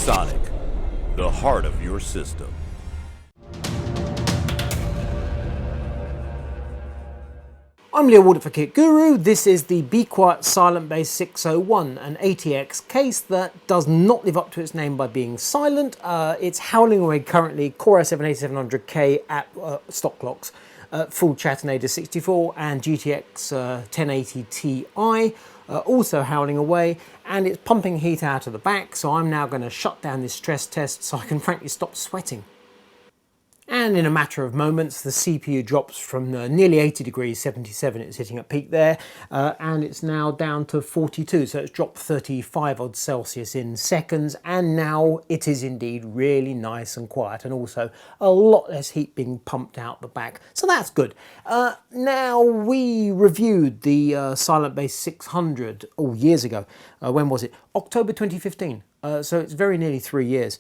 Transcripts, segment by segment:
Panasonic, the heart of your system. I'm Leo Ward for Kit Guru. This is the Be Quiet Silent Base 601, an ATX case that does not live up to its name by being silent. It's howling away currently, Core i7-8700K at stock clocks, full Chattanooga 64 and GTX 1080 Ti. Also howling away, and it's pumping heat out of the back, so I'm now going to shut down this stress test so I can frankly stop sweating. And in a matter of moments, the CPU drops from nearly 80 degrees, 77, it's hitting at peak there, and it's now down to 42, so it's dropped 35 odd Celsius in seconds, and now it is indeed really nice and quiet, and also a lot less heat being pumped out the back, so that's good. Now, we reviewed the Silent Base 600 years ago. When was it? October 2015, so it's very nearly 3 years.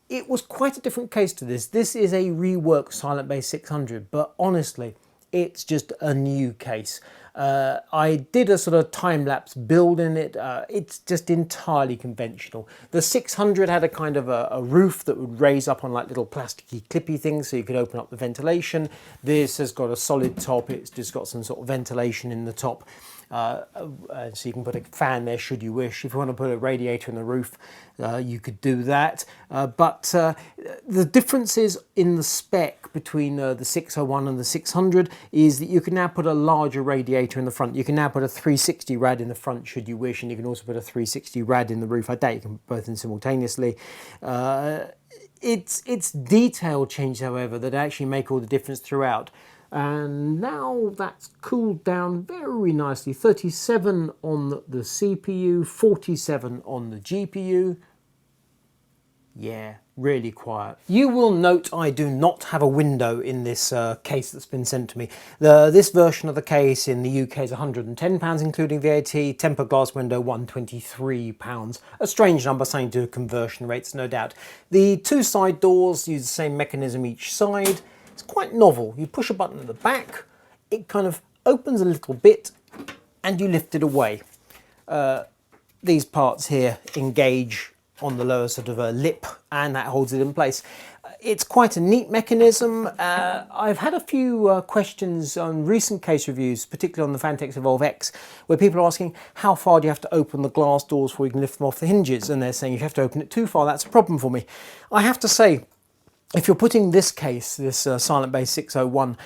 It was quite a different case to this. This is a reworked Silent Base 600, but honestly, it's just a new case. I did a sort of time-lapse build in it. It's just entirely conventional. The 600 had a kind of a roof that would raise up on like little plasticky clippy things so you could open up the ventilation. This has got a solid top. It's just got some sort of ventilation in the top. So you can put a fan there should you wish. If you want to put a radiator in the roof, you could do that. But the differences in the spec between the 601 and the 600 is that you can now put a larger radiator in the front. You can now put a 360 rad in the front should you wish, and you can also put a 360 rad in the roof. I doubt you can put both in simultaneously. It's detail change, however, that actually make all the difference throughout. And now that's cooled down very nicely. 37 on the CPU, 47 on the GPU. Yeah, really quiet. You will note I do not have a window in this case that's been sent to me. This version of the case in the UK is £110 including VAT, tempered glass window £123. A strange number, something to do with conversion rates, no doubt. The two side doors use the same mechanism each side. It's quite novel. You push a button at the back, it kind of opens a little bit and you lift it away. These parts here engage on the lower sort of lip and that holds it in place. It's quite a neat mechanism. I've had a few questions on recent case reviews, particularly on the Phanteks Evolve X, where people are asking how far do you have to open the glass doors before you can lift them off the hinges, and they're saying if you have to open it too far, that's a problem for me. I have to say, if you're putting this case, this Silent Base 601,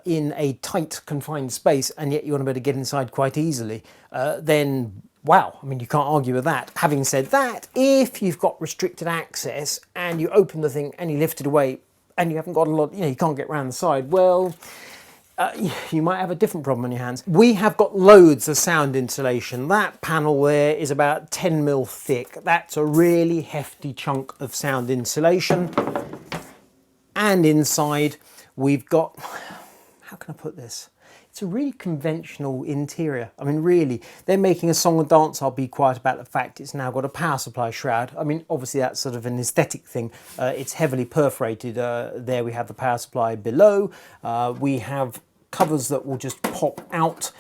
in a tight, confined space, and yet you want to be able to get inside quite easily, then wow, I mean, you can't argue with that. Having said that, if you've got restricted access and you open the thing and you lift it away and you haven't got a lot, you can't get around the side, well, you might have a different problem on your hands. We have got loads of sound insulation. That panel there is about 10 mil thick. That's a really hefty chunk of sound insulation. And inside we've got, how can I put this? It's a really conventional interior. I mean, really, they're making a song and dance, I'll be quiet about the fact it's now got a power supply shroud. I mean, obviously that's sort of an aesthetic thing. It's heavily perforated. There we have the power supply below. We have covers that will just pop out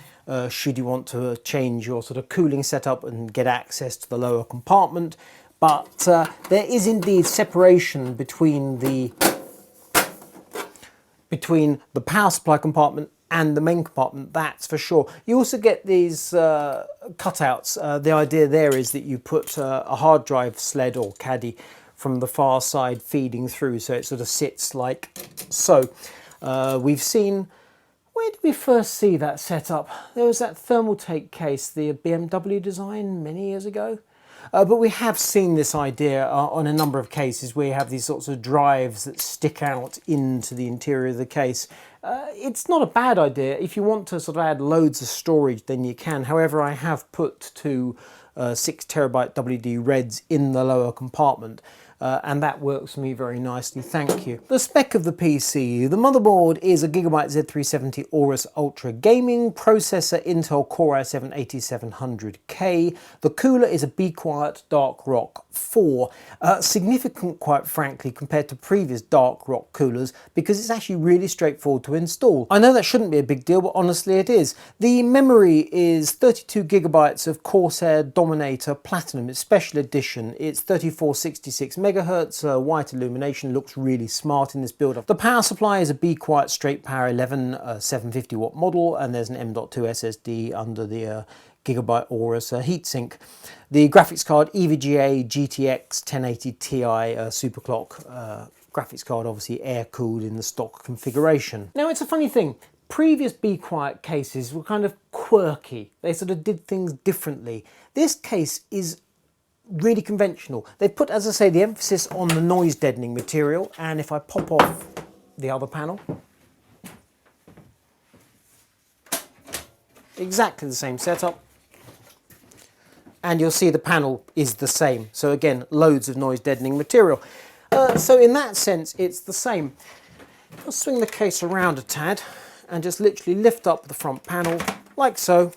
should you want to change your sort of cooling setup and get access to the lower compartment. But there is indeed separation between the power supply compartment and the main compartment, that's for sure. You also get these cutouts. The idea there is that you put a hard drive sled or caddy from the far side feeding through, so it sort of sits like so. We've seen, where did we first see that setup? There was that thermal take case, the BMW design many years ago. But we have seen this idea on a number of cases where you have these sorts of drives that stick out into the interior of the case. It's not a bad idea. If you want to sort of add loads of storage, then you can. However, I have put two 6 terabyte WD Reds in the lower compartment. and that works for me very nicely, thank you. The spec of the PC. The motherboard is a Gigabyte Z370 Aorus Ultra Gaming, processor Intel Core i7-8700K. The cooler is a Be Quiet Dark Rock 4. Significant, quite frankly, compared to previous Dark Rock coolers, because it's actually really straightforward to install. I know that shouldn't be a big deal, but honestly it is. The memory is 32 gigabytes of Corsair Dominator Platinum. It's special edition. It's 3466 megahertz. White illumination, looks really smart in this build-up. The power supply is a Be Quiet Straight Power 11 750 watt model, and there's an M.2 SSD under the Gigabyte Aorus heatsink. The graphics card EVGA GTX 1080 Ti superclock graphics card, obviously air-cooled in the stock configuration. Now it's a funny thing. Previous Be Quiet cases were kind of quirky. They sort of did things differently. This case is really conventional. They've put, as I say, the emphasis on the noise deadening material, and if I pop off the other panel, exactly the same setup, and you'll see the panel is the same. So again, loads of noise deadening material. So in that sense, it's the same. I'll swing the case around a tad and just literally lift up the front panel like so,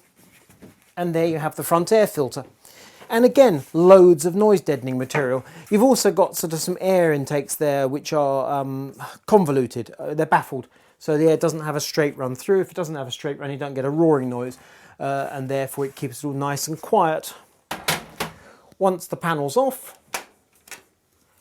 and there you have the front air filter. And again, loads of noise deadening material. You've also got sort of some air intakes there which are convoluted, they're baffled. So the air doesn't have a straight run through. If it doesn't have a straight run, you don't get a roaring noise, and therefore it keeps it all nice and quiet. Once the panel's off,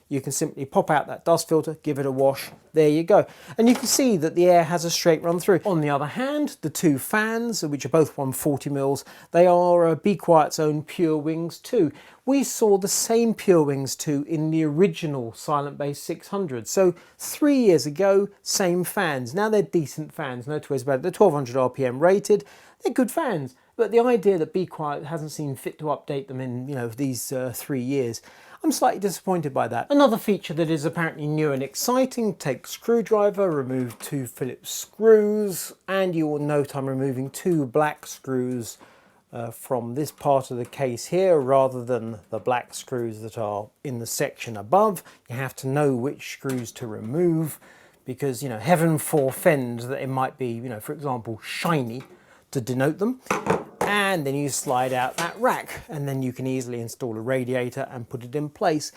you can simply pop out that dust filter, give it a wash, there you go. And you can see that the air has a straight run through. On the other hand, the two fans, which are both 140mm, they are Be Quiet's own Pure Wings 2. We saw the same Pure Wings 2 in the original Silent Base 600. So 3 years ago, same fans. Now they're decent fans, no two ways about it. They're 1200 RPM rated, they're good fans. But the idea that Be Quiet hasn't seen fit to update them in, these 3 years, I'm slightly disappointed by that. Another feature that is apparently new and exciting, take screwdriver, remove 2 Phillips screws, and you will note I'm removing 2 black screws from this part of the case here, rather than the black screws that are in the section above. You have to know which screws to remove, because, heaven forfend that it might be, for example, shiny to denote them. And then you slide out that rack, and then you can easily install a radiator and put it in place.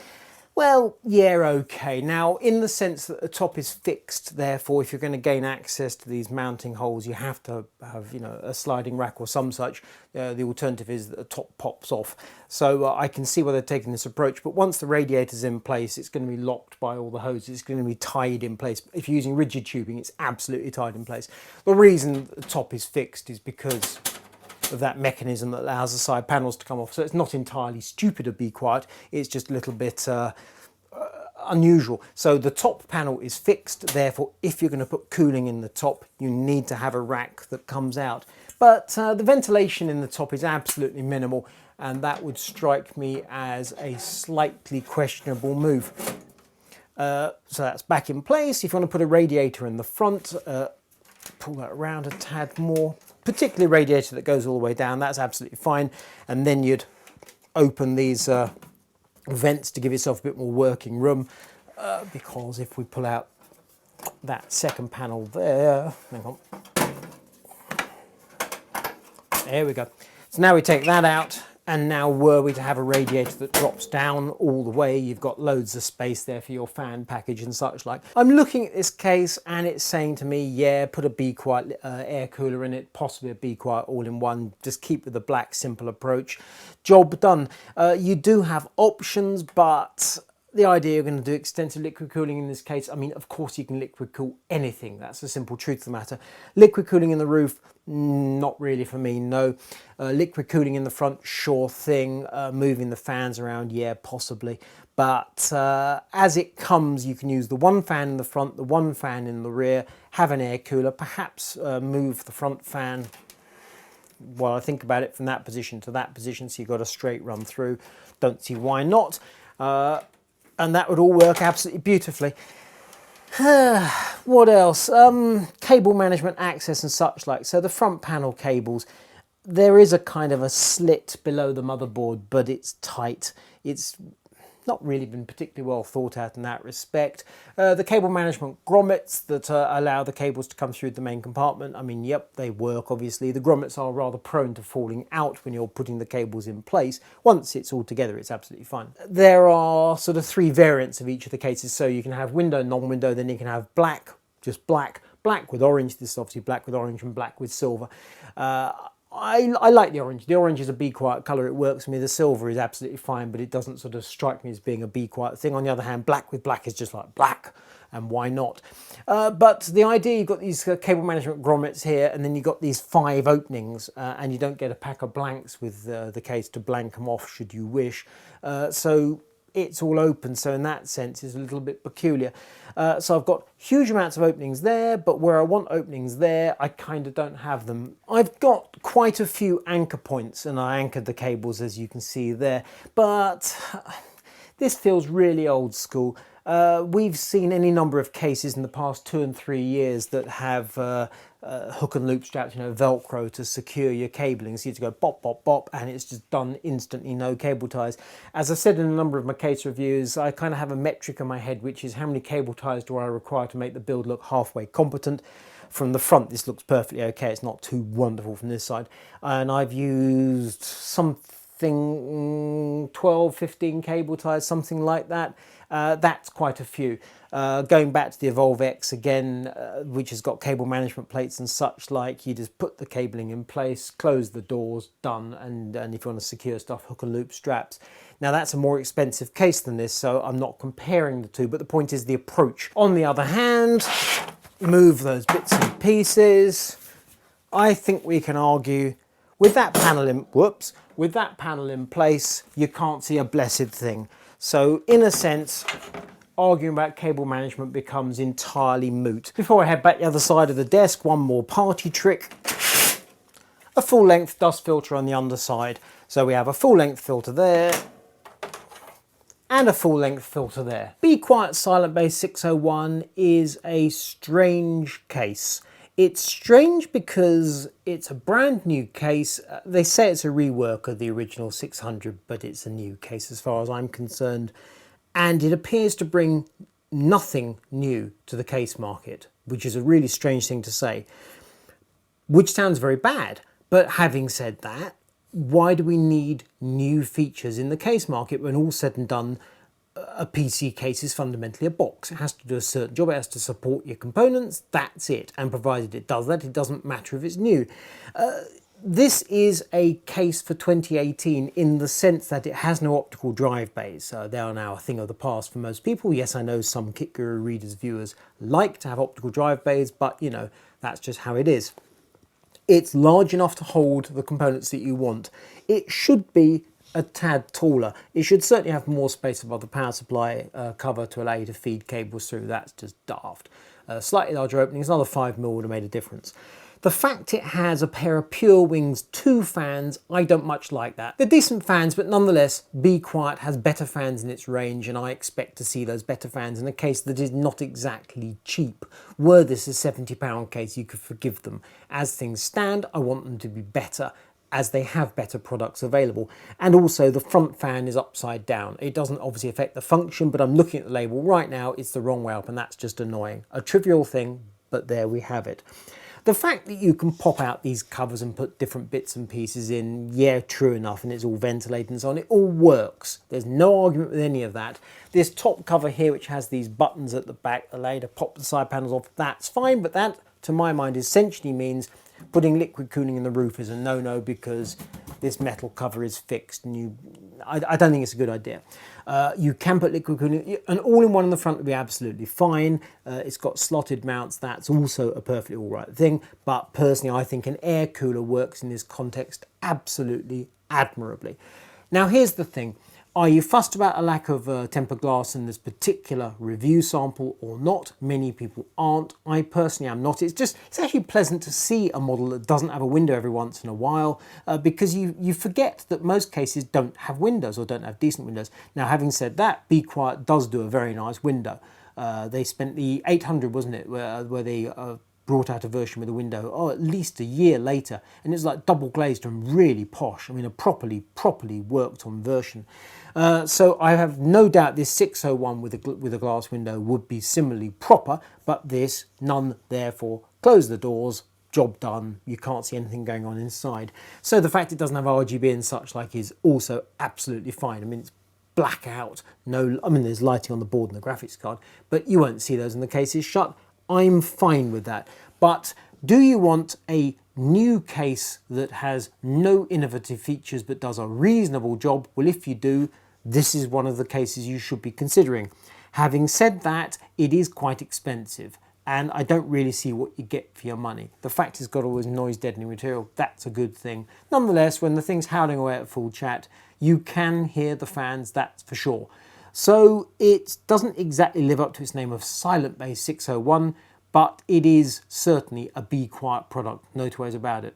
Well, yeah, okay. Now, in the sense that the top is fixed, therefore, if you're going to gain access to these mounting holes, you have to have, a sliding rack or some such. The alternative is that the top pops off. So I can see why they're taking this approach. But once the radiator's in place, it's going to be locked by all the hoses. It's going to be tied in place. If you're using rigid tubing, it's absolutely tied in place. The reason the top is fixed is because of that mechanism that allows the side panels to come off. So it's not entirely stupid of Be Quiet, it's just a little bit unusual. So the top panel is fixed, therefore if you're going to put cooling in the top, you need to have a rack that comes out. But the ventilation in the top is absolutely minimal, and that would strike me as a slightly questionable move. So that's back in place. If you want to put a radiator in the front, pull that around a tad more, particularly a radiator that goes all the way down, that's absolutely fine. And then you'd open these vents to give yourself a bit more working room, because if we pull out that second panel there, hang on, there we go. So now we take that out, and now were we to have a radiator that drops down all the way, you've got loads of space there for your fan package and such like. I'm looking at this case and it's saying to me, yeah, put a Be Quiet air cooler in it, possibly a Be Quiet all-in-one, just keep with the black simple approach. Job done. You do have options, but the idea you're going to do extensive liquid cooling in this case, I mean, of course you can liquid cool anything. That's the simple truth of the matter. Liquid cooling in the roof, not really for me, no. Liquid cooling in the front, sure thing. Moving the fans around, yeah, possibly. But as it comes, you can use the one fan in the front, the one fan in the rear, have an air cooler, perhaps move the front fan, while I think about it, from that position to that position, so you've got a straight run through. Don't see why not. And that would all work absolutely beautifully. What else? Cable management access and such like. So the front panel cables, there is a kind of a slit below the motherboard, but it's tight. It's not really been particularly well thought out in that respect. The cable management grommets that allow the cables to come through the main compartment, I mean, yep, they work obviously. The grommets are rather prone to falling out when you're putting the cables in place. Once it's all together, it's absolutely fine. There are sort of 3 variants of each of the cases, so you can have window, non-window, then you can have black, just black, black with orange. This is obviously black with orange, and black with silver. I like the orange. The orange is a be quiet colour, it works for me. The silver is absolutely fine, but it doesn't sort of strike me as being a be quiet thing. On the other hand, black with black is just like black, and why not? But the idea, you've got these cable management grommets here, and then you've got these 5 openings, and you don't get a pack of blanks with the case to blank them off should you wish. So it's all open, so in that sense it's a little bit peculiar. So I've got huge amounts of openings there, but where I want openings there, I kind of don't have them. I've got quite a few anchor points, and I anchored the cables as you can see there, but this feels really old school. We've seen any number of cases in the past 2 and 3 years that have hook and loop straps, you know, Velcro to secure your cabling. So you have to go bop, bop, bop, and it's just done instantly, no cable ties. As I said in a number of my case reviews, I kind of have a metric in my head, which is how many cable ties do I require to make the build look halfway competent. From the front, this looks perfectly okay. It's not too wonderful from this side. And I've used something 12, 15 cable ties, something like that. That's quite a few. Going back to the Evolve X again, which has got cable management plates and such like, you just put the cabling in place, close the doors, done, and if you want to secure stuff, hook and loop straps. Now that's a more expensive case than this, so I'm not comparing the two, but the point is the approach. On the other hand, move those bits and pieces. I think we can argue with that panel in, with that panel in place, you can't see a blessed thing. So in a sense, arguing about cable management becomes entirely moot. Before I head back the other side of the desk, one more party trick. A full length dust filter on the underside. So we have a full length filter there, and a full length filter there. Be Quiet Silent Base 601 is a strange case. It's strange because it's a brand new case. They say it's a rework of the original 600, but it's a new case as far as I'm concerned. And it appears to bring nothing new to the case market, which is a really strange thing to say, which sounds very bad. But having said that, why do we need new features in the case market when all said and done, a PC case is fundamentally a box? It has to do a certain job, it has to support your components, that's it. And provided it does that, it doesn't matter if it's new. This is a case for 2018 in the sense that it has no optical drive bays. They are now a thing of the past for most people. Yes, I know some Kit Guru readers, viewers like to have optical drive bays, but you know, that's just how it is. It's large enough to hold the components that you want. It should be a tad taller. It should certainly have more space above the power supply cover to allow you to feed cables through. That's just daft. Slightly larger openings, another 5mm would have made a difference. The fact it has a pair of Pure Wings 2 fans, I don't much like that. They're decent fans, but nonetheless, Be Quiet has better fans in its range, and I expect to see those better fans in a case that is not exactly cheap. Were this a £70 case, you could forgive them. As things stand, I want them to be better, as they have better products available. And also the front fan is upside down. It doesn't obviously affect the function, but I'm looking at the label right now, it's the wrong way up, and that's just annoying. A trivial thing, but there we have it. The fact that you can pop out these covers and put different bits and pieces in, yeah, true enough, and it's all ventilated and so on, it all works. There's no argument with any of that. This top cover here, which has these buttons at the back, allow you to pop the side panels off, that's fine, but that, to my mind, essentially means putting liquid cooling in the roof is a no-no because this metal cover is fixed, and I don't think it's a good idea. You can put liquid cooling, an all-in-one in the front would be absolutely fine. It's got slotted mounts, that's also a perfectly all right thing, but personally I think an air cooler works in this context absolutely admirably. Now here's the thing. Are you fussed about a lack of tempered glass in this particular review sample or not? Many people aren't. I personally am not. It's actually pleasant to see a model that doesn't have a window every once in a while because you forget that most cases don't have windows or don't have decent windows. Now, having said that, Be Quiet does do a very nice window. They spent the 800, wasn't it, where they brought out a version with a window, at least a year later, and it's like double glazed and really posh. I mean, a properly worked on version. So I have no doubt this 601 with a glass window would be similarly proper, but this, none, therefore, close the doors, job done, you can't see anything going on inside. So the fact it doesn't have RGB and such like is also absolutely fine. I mean, it's blackout, there's lighting on the board and the graphics card, but you won't see those in the case it's shut. I'm fine with that. But do you want a new case that has no innovative features but does a reasonable job? Well, if you do, this is one of the cases you should be considering. Having said that, it is quite expensive, and I don't really see what you get for your money. The fact it's got all this noise deadening material, that's a good thing. Nonetheless, when the thing's howling away at full chat, you can hear the fans, that's for sure. So it doesn't exactly live up to its name of Silent Base 601, but it is certainly a be quiet product, no two ways about it.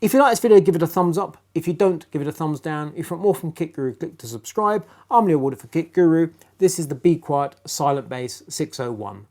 If you like this video, give it a thumbs up. If you don't, give it a thumbs down. If you want more from Kit Guru, click to subscribe. I'm Leo Warder for Kit Guru. This is the Be Quiet Silent Base 601.